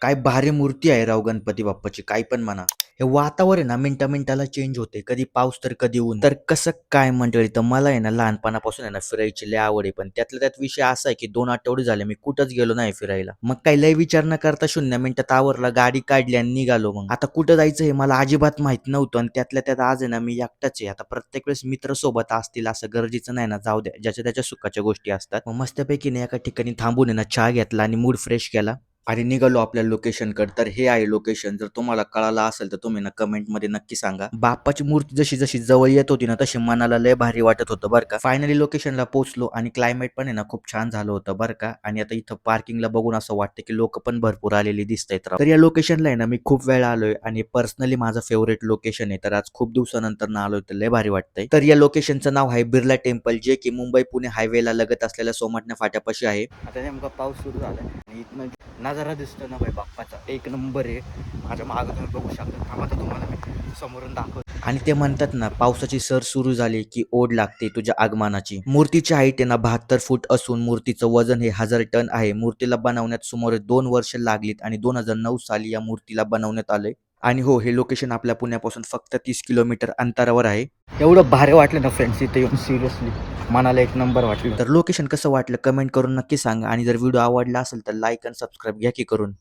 काय भारी मूर्ती आहे राव गणपती बाप्पाची, काय पण म्हणा. हे वातावरण आहे ना मिनिटा-मिनिटाला चेंज होते. कधी पाऊस तर कधी ऊन. तर कसं काय मंडळी, तर मला आहे ना लहानपणापासून आहे ना फिरायची लय आवड आहे. पण त्यातल्या त्यात विषय असा आहे, की 2 आठवडे झाले मी कुठंच गेलो नाही फिरायला. मग काही लय विचार न करता 0 मिनिटात आवरला, गाडी काढली आणि निघालो मग. आता कुठं जायचं हे मला अजिबात माहित नव्हतं आणि त्यातल्या त्यात आज आहे ना मी एकटाच आहे. आता प्रत्येक वेळेस मित्र सोबत असतील असं गरजेचं नाही ना, जाऊ द्या. ज्याच्या त्याच्या सुखाच्या गोष्टी असतात. मग मस्तपैकी ना एका ठिकाणी थांबून आहे ना चहा घेतला आणि मूड फ्रेश केला. आणि निघालो आपल्या लोकेशनकडे. तर हे आहे लोकेशन. जर तुम्हाला कळालं असेल तर तुम्ही ना कमेंटमध्ये नक्की सांगा. बाप्पाची मूर्ती जशी जशी जवळ येत होती ना तशी मनाला लय भारी वाटत होतं बरं का. फायनली लोकेशनला पोहोचलो आणि क्लायमेट पण आहे ना खूप छान झालं होतं बरं का. आणि आता इथं पार्किंगला बघून असं वाटतं की लोक पण भरपूर आलेली दिसतायत राव. तर या लोकेशनला आहे ना मी खूप वेळा आलोय आणि पर्सनली माझं फेवरेट लोकेशन आहे. तर आज खूप दिवसानंतर ना आलोय तर लय भारी वाटतंय. तर या लोकेशनचं नाव आहे बिर्ला टेम्पल, जे की मुंबई पुणे हायवेला लगत असलेल्या सोमाटणे फाट्यापाशी आहे. आता नेमका पाऊस सुरू झालाय आणि इथनं नजारा दिसतो ना भाई बाप्पाचा एक नंबर आहे. माझ्या मागं तुम्ही बघू शकता. थांबा तर तुम्हाला मी समोरून दाखवतो. आणि ते म्हणतात ना पावसाची सर सुरू झाली की ओढ लागते तुझ्या आगमनाची. मूर्तीची हाईट आहे ना 72 फूट असून मूर्तीचं वजन हे 1000 टन आहे. मूर्तीला बनवण्यात सुमारे 2 वर्ष लागलीत आणि 2009 साली या मूर्तीला बनवण्यात आले. आणि हो, हे लोकेशन आपल्या पुण्यापासून फक्त 30 किलोमीटर अंतरावर आहे. एवढं भारी वाटलं ना फ्रेंड्स इथे येऊन, सिरियसली मनाला एक नंबर वाटलं. तर लोकेशन कसं वाटलं कमेंट करून नक्की सांगा आणि जर व्हिडिओ आवडला असेल तर लाईक आणि सबस्क्राईब घ्या की करून.